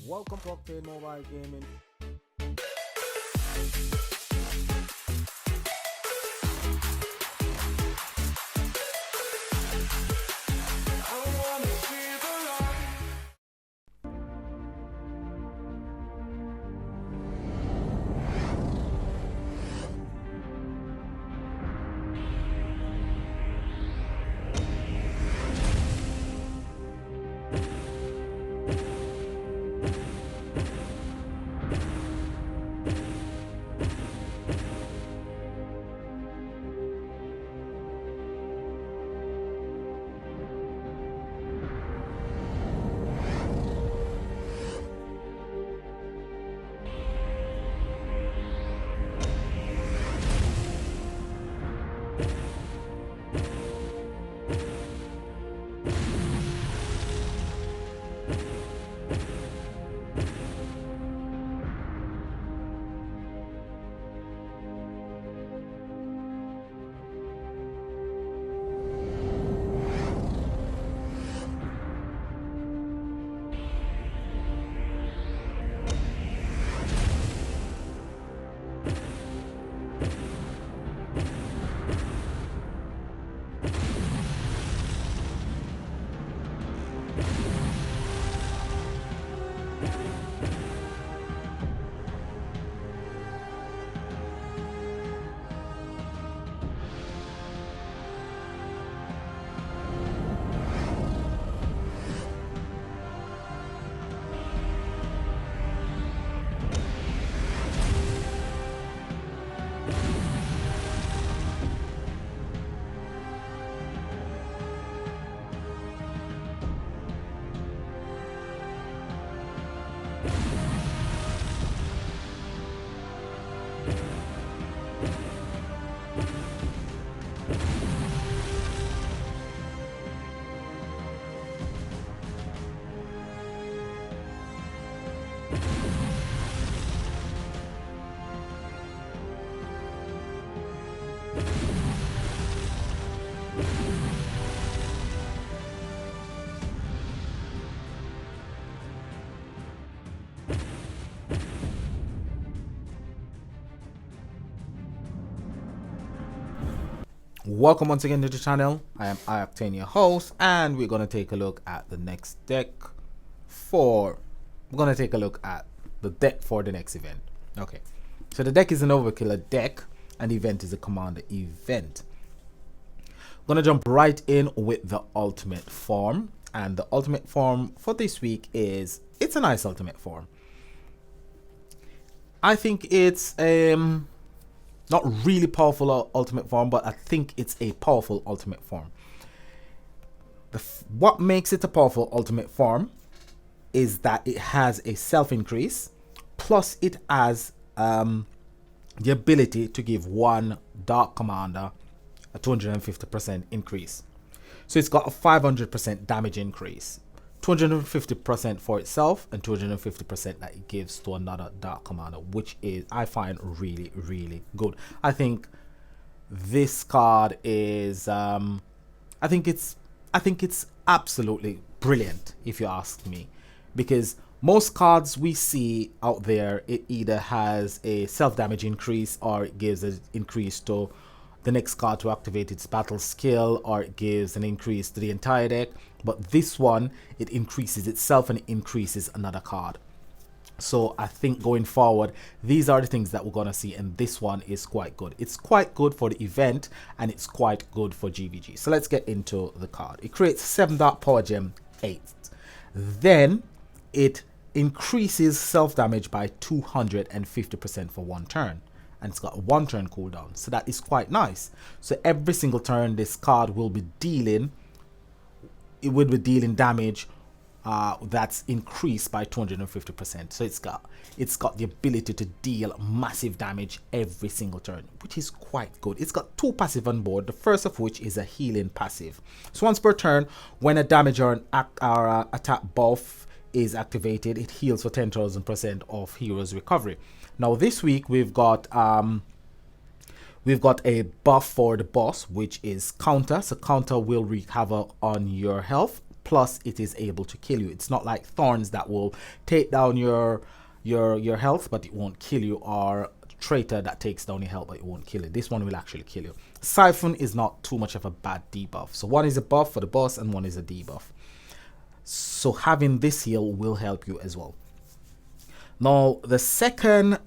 Welcome to Octane Mobile Gaming. Welcome once again to the channel. I am Octane, your host, and we're gonna take a look at the next deck for. We're gonna take a look at the deck for the next event. Okay, so the deck is an Overkiller deck, and the event is a Commander event. I'm gonna jump right in with the ultimate form, and the ultimate form for this week it's a nice ultimate form. I think it's not really powerful ultimate form, but I think it's a powerful ultimate form. What makes it a powerful ultimate form is that it has a self increase, plus it has the ability to give one Dark Commander a 250% increase. So it's got a 500% damage increase, 250% for itself, and 250% that it gives to another Dark Commander, which is, I find, really, really good. I think this card is, I think it's absolutely brilliant, if you ask me, because most cards we see out there, it either has a self-damage increase, or it gives an increase to the next card to activate its battle skill, or it gives an increase to the entire deck. But this one, it increases itself and it increases another card. So I think going forward, these are the things that we're gonna see, and this one is quite good. It's quite good for the event, and it's quite good for GVG. So let's get into the card. It creates 7 Dark Power Gem 8. Then it increases self damage by 250% for 1 turn. And it's got a 1 turn cooldown, so that is quite nice. So every single turn this card will be dealing, it would be dealing damage that's increased by 250%. So it's got the ability to deal massive damage every single turn, which is quite good. It's got 2 passive on board, the first of which is a healing passive. So once per turn, when a damage or an attack buff is activated, it heals for 10,000% of hero's recovery. Now this week we've got a buff for the boss, which is counter. So counter will wreak havoc on your health plus it is able to kill you. It's not like Thorns that will take down your health but it won't kill you, or Traitor that takes down your health but it won't kill you. This one will actually kill you. Siphon is not too much of a bad debuff. So one is a buff for the boss and one is a debuff. So having this heal will help you as well. Now the second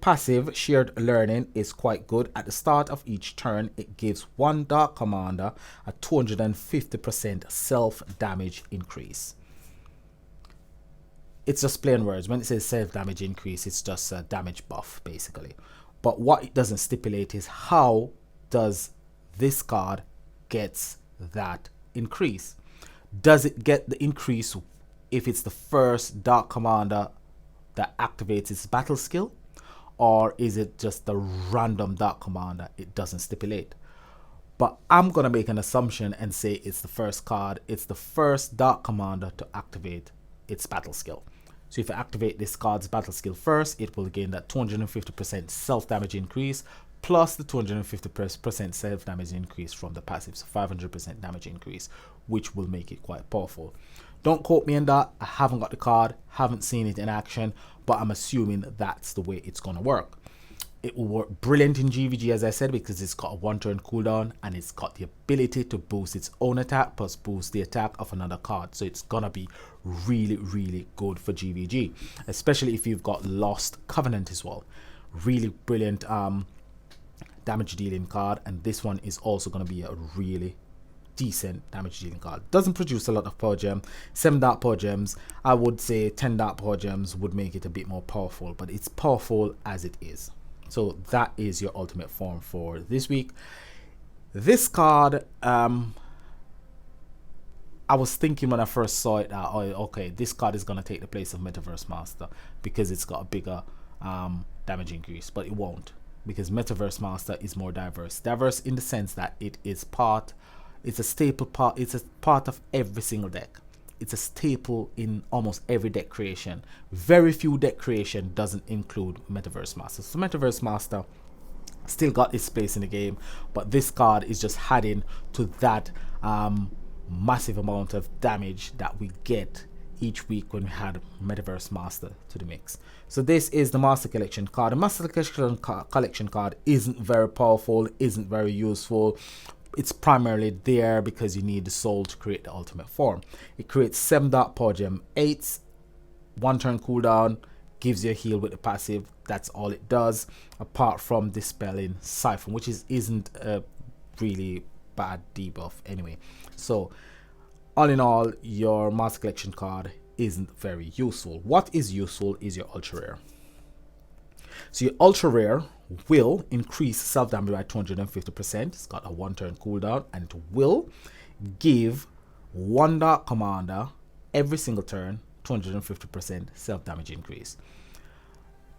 passive, Shared Learning, is quite good. At the start of each turn, it gives one Dark Commander a 250% self damage increase. It's just plain words. When it says self damage increase, it's just a damage buff basically. But what it doesn't stipulate is how does this card gets that increase. Does it get the increase if it's the first Dark Commander that activates its battle skill, or is it just the random Dark Commander? It doesn't stipulate. But I'm gonna make an assumption and say it's the first card. It's the first Dark Commander to activate its battle skill. So if I activate this card's battle skill first, it will gain that 250% self damage increase plus the 250% self damage increase from the passive, so 500% damage increase, which will make it quite powerful. Don't quote me on that. I haven't got the card, haven't seen it in action, but I'm assuming that's the way it's gonna work. It will work brilliant in GVG, as I said, because it's got a 1-turn cooldown and it's got the ability to boost its own attack plus boost the attack of another card. So it's gonna be really, really good for GVG, especially if you've got Lost Covenant as well. Really brilliant damage dealing card, and this one is also gonna be a really decent damage dealing card. Doesn't produce a lot of power gem. 7 dark power gems. I would say 10 dark power gems would make it a bit more powerful, but it's powerful as it is. So that is your ultimate form for this week. This card, I was thinking when I first saw it that, oh, okay, this card is gonna take the place of Metaverse Master because it's got a bigger damage increase, but it won't, because Metaverse Master is more diverse. Diverse in the sense that it's a staple part. It's a part of every single deck. It's a staple in almost every deck creation. Very few deck creation doesn't include Metaverse Master. So Metaverse Master still got its place in the game, but this card is just adding to that massive amount of damage that we get each week when we had Metaverse Master to the mix. So this is the Master Collection card. The Master Collection card isn't very powerful, isn't very useful. It's primarily there because you need the soul to create the ultimate form. It creates 7 dark power gem 8s, 1-turn cooldown, gives you a heal with the passive. That's all it does, apart from dispelling Siphon, which isn't a really bad debuff anyway. So all in all, your Master Collection card isn't very useful. What is useful is your ultra rare. So your ultra rare will increase self damage by 250%. It's got a 1-turn cooldown, and it will give 1 dark commander every single turn 250% self damage increase.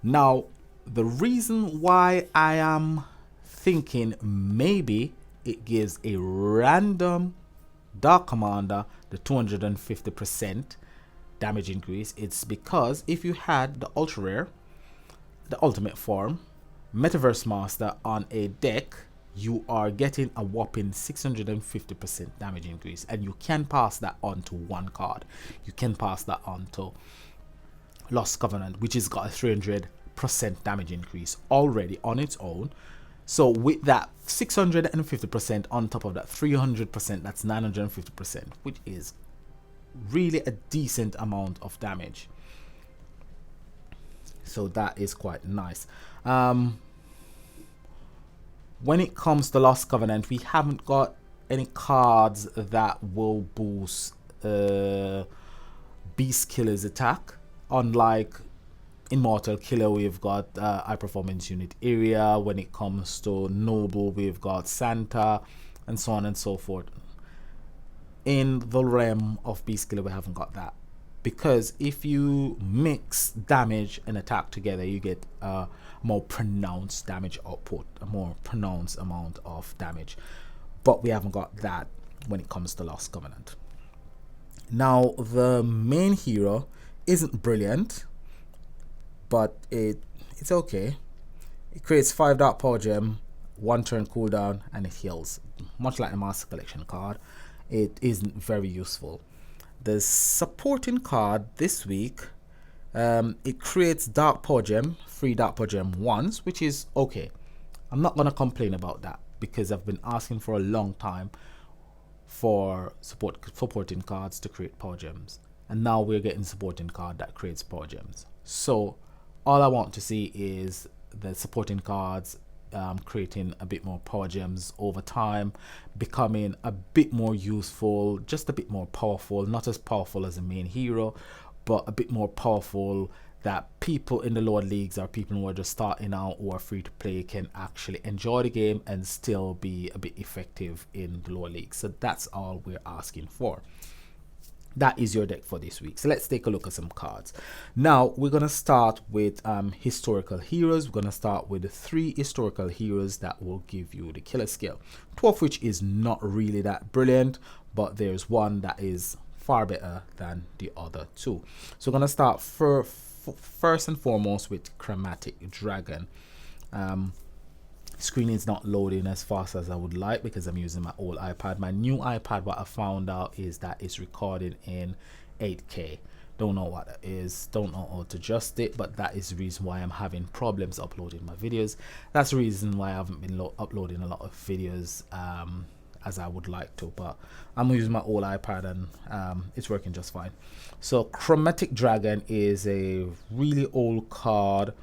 Now, the reason why I am thinking maybe it gives a random dark commander the 250% damage increase, it's because if you had the ultra rare, the ultimate form, Metaverse Master on a deck, you are getting a whopping 650% damage increase, and you can pass that on to one card. You can pass that on to Lost Covenant, which has got a 300% damage increase already on its own. So with that 650% on top of that 300%, that's 950%, which is really a decent amount of damage. So that is quite nice. When it comes to Lost Covenant, we haven't got any cards that will boost Beast Killer's attack. Unlike Immortal Killer, we've got High Performance Unit Area. When it comes to Noble, we've got Santa, and so on and so forth. In the realm of Beast Killer, we haven't got that, because if you mix damage and attack together, you get a more pronounced damage output, a more pronounced amount of damage. But we haven't got that when it comes to Lost Covenant. Now, the main hero isn't brilliant, but it's okay. It creates 5 dark power gem, 1-turn cooldown, and it heals, much like the Master Collection card. it isn't very useful. The supporting card this week, it creates Dark Power Gem, 3 Dark Power Gem ones, which is okay. I'm not going to complain about that because I've been asking for a long time for supporting cards to create Power Gems. And now we're getting supporting card that creates Power Gems. So all I want to see is the supporting cards creating a bit more Power Gems over time, becoming a bit more useful, just a bit more powerful, not as powerful as the main hero, but a bit more powerful that people in the lower leagues or people who are just starting out or free to play can actually enjoy the game and still be a bit effective in the lower leagues. So that's all we're asking for. That is your deck for this week. So let's take a look at some cards. Now we're going to start with historical heroes. We're going to start with the 3 historical heroes that will give you the killer skill, 2 of which is not really that brilliant, but there's one that is far better than the other 2. So we're going to start first and foremost with Chromatic Dragon. Screen is not loading as fast as I would like because I'm using my old iPad. My new iPad, what I found out is that it's recorded in 8K. Don't know what that is, don't know how to adjust it, but that is the reason why I'm having problems uploading my videos. That's the reason why I haven't been uploading a lot of videos as I would like to, but I'm using my old iPad and it's working just fine. So Chromatic Dragon is a really old card.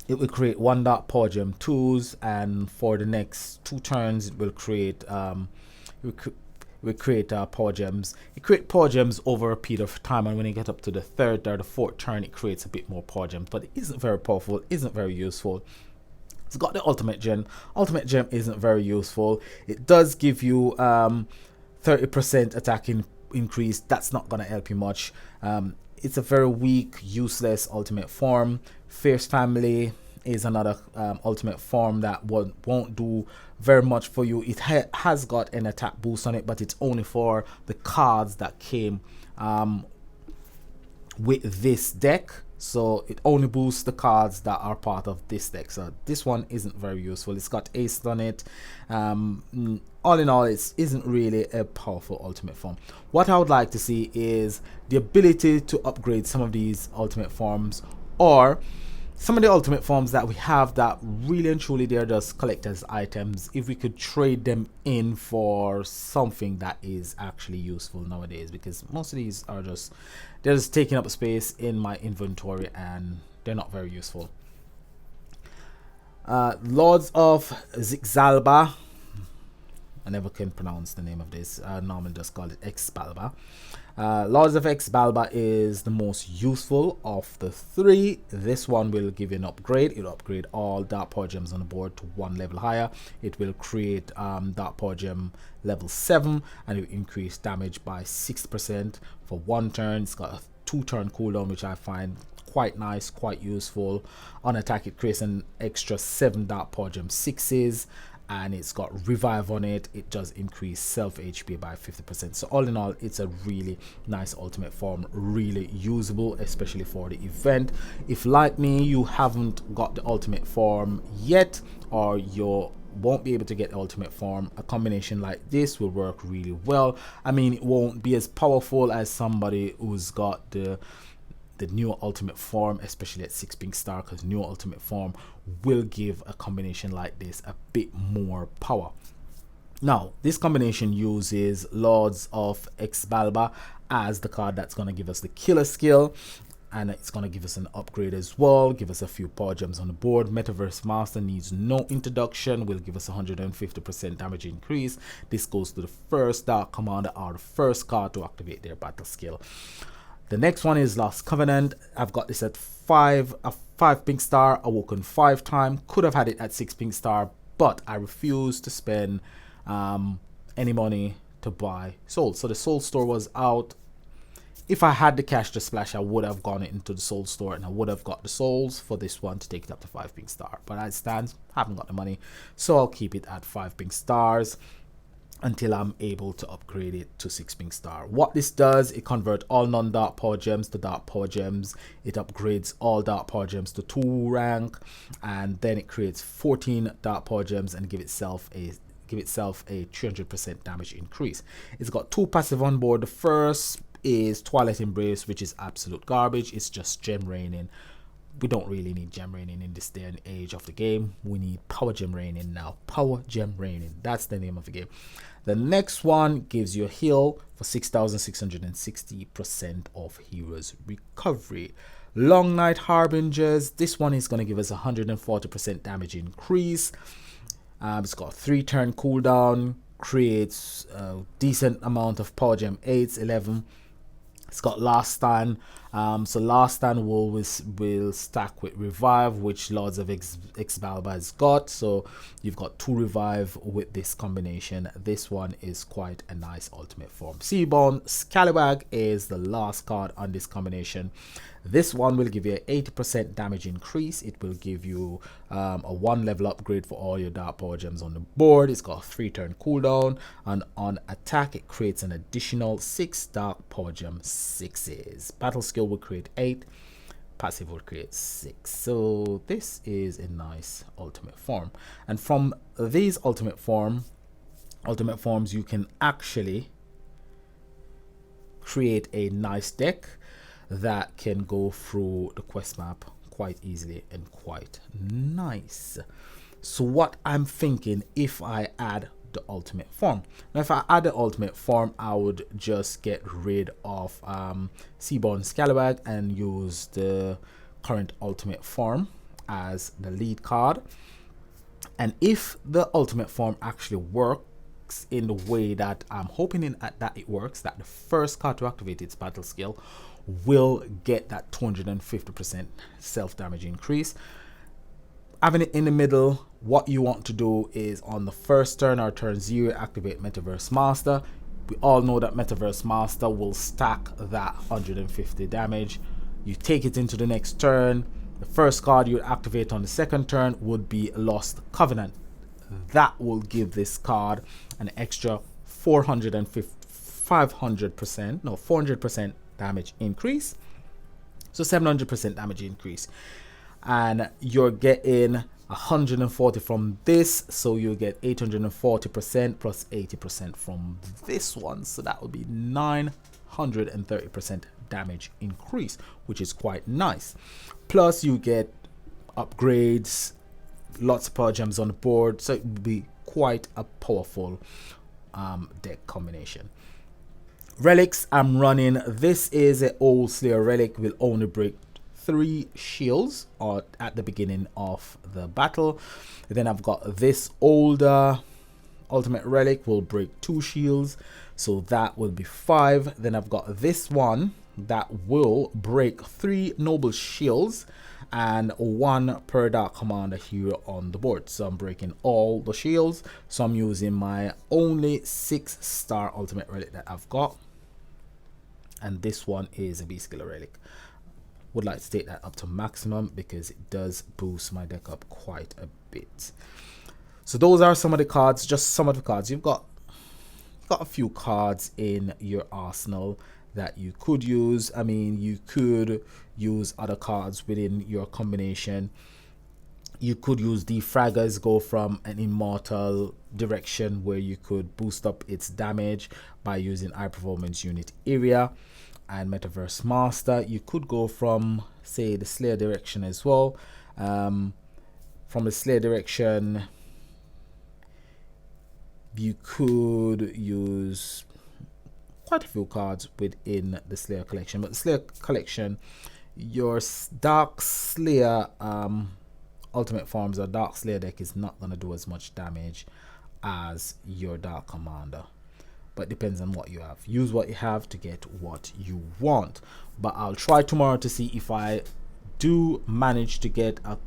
It will create 1 Dark Power Gem 2s, and for the next 2 turns it will create Power Gems. It creates Power Gems over a period of time, and when you get up to the 3rd or the 4th turn it creates a bit more Power Gems, but it isn't very powerful, isn't very useful. It's got the Ultimate Gem. Ultimate Gem isn't very useful. It does give you 30% attack increase. That's not going to help you much. It's a very weak, useless ultimate form. Fierce Family is another ultimate form that won't do very much for you. It has got an attack boost on it, but it's only for the cards that came with this deck. So it only boosts the cards that are part of this deck. So this one isn't very useful. It's got ace on it. All in all, it isn't really a powerful ultimate form. What I would like to see is the ability to upgrade some of these ultimate forms, or some of the ultimate forms that we have that really and truly they're just collector's items. If we could trade them in for something that is actually useful nowadays, because most of these are just taking up space in my inventory and they're not very useful. Lords of Zixalba. I never can pronounce the name of this. I normally just call it Excalibur. Lords of Excalibur is the most useful of the 3. This one will give you an upgrade. It'll upgrade all Dark Power Gems on the board to 1 level higher. It will create Dark Power Gem level 7, and it will increase damage by 6% for 1 turn. It's got a 2-turn cooldown, which I find quite nice, quite useful. On attack, it creates an extra 7 Dark Power Gem 6s. And it's got revive on it. It does increase self HP by 50%. So all in all, it's a really nice ultimate form, really usable, especially for the event. If like me, you haven't got the ultimate form yet, or you won't be able to get the ultimate form, a combination like this will work really well. I mean, it won't be as powerful as somebody who's got the new ultimate form, especially at 6 pink star, because new ultimate form will give a combination like this a bit more power. Now this combination uses Lords of Excalibur as the card that's going to give us the killer skill, and it's going to give us an upgrade as well, give us a few Power Gems on the board. Metaverse Master needs no introduction, will give us 150% damage increase. This goes to the first Dark Commander or the first card to activate their battle skill. The next one is Lost Covenant. I've got this at 5 pink star, awoken 5 times. Could have had it at 6 pink star, but I refuse to spend any money to buy souls. So the soul store was out. If I had the cash to splash, I would have gone into the soul store and I would have got the souls for this one to take it up to 5 pink star. But as it stands, haven't got the money, so I'll keep it at 5 pink stars until I'm able to upgrade it to 6 pink star. What this does, it converts all non-Dark Power Gems to Dark Power Gems. It upgrades all Dark Power Gems to 2 rank, and then it creates 14 Dark Power Gems and gives give itself a 300% damage increase. It's got 2 passive on board. The first is Twilight Embrace, which is absolute garbage. It's just gem raining. We don't really need gem raining in this day and age of the game. We need power gem raining now. Power gem raining, that's the name of the game. The next one gives you a heal for 6,660% of heroes recovery. Long Night Harbingers, this one is going to give us 140% damage increase. It's got a 3-turn cooldown, creates a decent amount of power gem 8s, 11. It's got Last Stand, so Last Stand will stack with Revive, which Lords of Excalibur has got. So you've got 2 Revive with this combination. This one is quite a nice ultimate form. Seaborn Scallywag is the last card on this combination. This one will give you an 80% damage increase. It will give you a 1 level upgrade for all your dark power gems on the board. It's got a 3-turn cooldown, and on attack it creates an additional 6 dark power gem 6s. Battle skill will create 8, passive will create 6. So this is a nice ultimate form, and from these ultimate forms you can actually create a nice deck that can go through the quest map quite easily and quite nice. So what I'm thinking, if I add the ultimate form, now if I add the ultimate form, I would just get rid of Seaborn Scallywag and use the current ultimate form as the lead card. And if the ultimate form actually works in the way that I'm hoping that it works, that the first card to activate its battle skill will get that 250% self damage increase. Having it in the middle, what you want to do is on the first turn or turn 0, activate Metaverse Master. We all know that Metaverse Master will stack that 150 damage. You take it into the next turn. The first card you activate on the second turn would be Lost Covenant. That will give this card an extra 400% damage increase, so 700% damage increase, and you're getting 140 from this, so you get 840% plus 80% from this one, so that would be 930% damage increase, which is quite nice. Plus you get upgrades, lots of power gems on the board, so it would be quite a powerful deck combination. Relics I'm running, this is an old Slayer relic, will only break 3 shields at the beginning of the battle. Then I've got this older ultimate relic, will break 2 shields, so that will be 5. Then I've got this one that will break 3 noble shields and 1 per dark commander hero on the board. So I'm breaking all the shields, so I'm using my only 6-star ultimate relic that I've got, and this one is a Beast Killer relic. Would like to take that up to maximum because it does boost my deck up quite a bit. So those are some of the cards, just some of the cards. You've got a few cards in your arsenal that you could use. I mean, you could use other cards within your combination. You could use Defraggers, go from an immortal direction where you could boost up its damage by using high performance unit area and Metaverse Master. You could go from, say, the Slayer direction as well. From the Slayer direction, you could use quite a few cards within the Slayer collection, but the Slayer collection, your Dark Slayer ultimate forms or Dark Slayer deck is not going to do as much damage as your Dark Commander, but it depends on what you have. Use what you have to get what you want. But I'll try tomorrow to see if I do manage to get a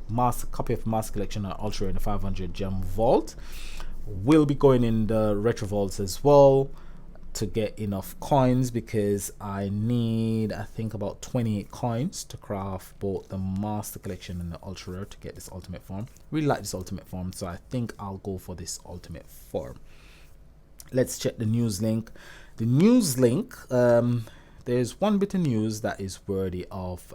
copy of Master Collection or Ultra in the 500 gem vault. We'll be going in the retro vaults as well to get enough coins, because I need, I think, about 28 coins to craft both the Master Collection and the Ultra Rare to get this ultimate form. Really like this ultimate form, so I think I'll go for this ultimate form. Let's check the news link. The news link, there's one bit of news that is worthy of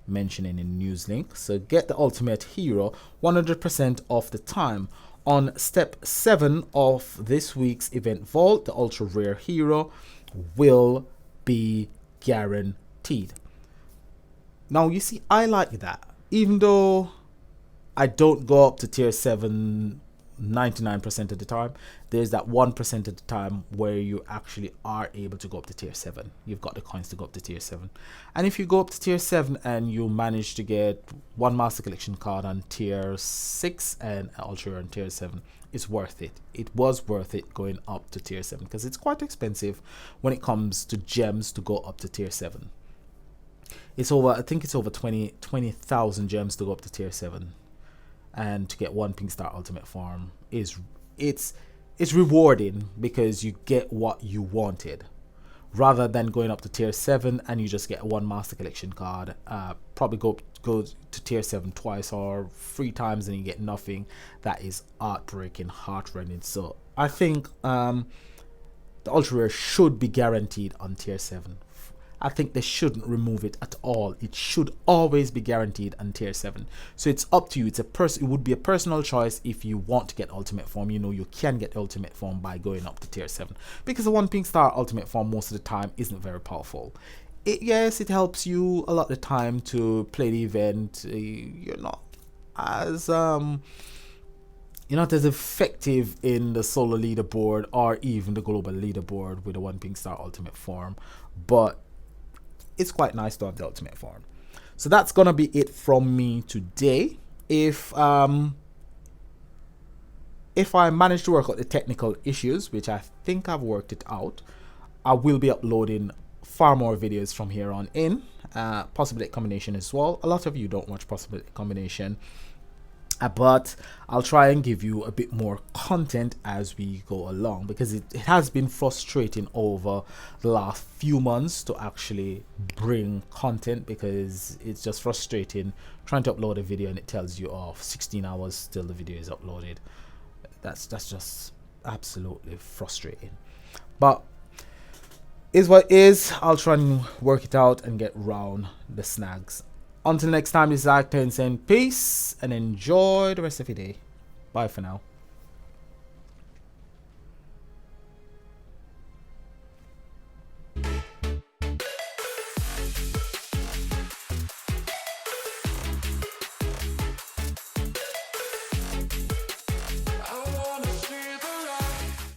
mentioning in news link. So get the ultimate hero 100% of the time On step 7 of this week's event vault, the ultra rare hero will be guaranteed. Now you see, I like that. Even though I don't go up to tier 7 99% of the time, there's that 1% of the time where you actually are able to go up to tier 7. You've got the coins to go up to tier 7. And if you go up to tier 7 and you manage to get one master collection card on tier 6 and ultra on tier 7, it's worth it. It was worth it going up to tier 7 because it's quite expensive when it comes to gems to go up to tier 7. It's over, I think it's over 20,000 gems to go up to tier 7. And to get one pink star ultimate form is it's rewarding because you get what you wanted, rather than going up to tier 7 and you just get one master collection card. Probably go to tier 7 twice or 3 times and you get nothing. That is heartbreaking, heartrending. So I think the ultra rare should be guaranteed on tier 7. I think they shouldn't remove it at all. It should always be guaranteed on tier 7. So it's up to you. It would be a personal choice. If you want to get ultimate form, you know you can get ultimate form by going up to tier 7, because the one pink star ultimate form most of the time isn't very powerful. Yes, it helps you a lot of the time to play the event. You're not as effective in the solo leaderboard or even the global leaderboard with the one pink star ultimate form, but it's quite nice to have the ultimate form. So that's gonna be it from me today. If I manage to work out the technical issues, which I think I've worked it out, I will be uploading far more videos from here on in. Possibility combination as well. A lot of you don't watch possibility combination, but I'll try and give you a bit more content as we go along, because it has been frustrating over the last few months to actually bring content, because it's just frustrating trying to upload a video and it tells you 16 hours till the video is uploaded. That's just absolutely frustrating, but is what is. I'll try and work it out and get round the snags. Until next time, this is Acton saying peace and enjoy the rest of your day. Bye for now.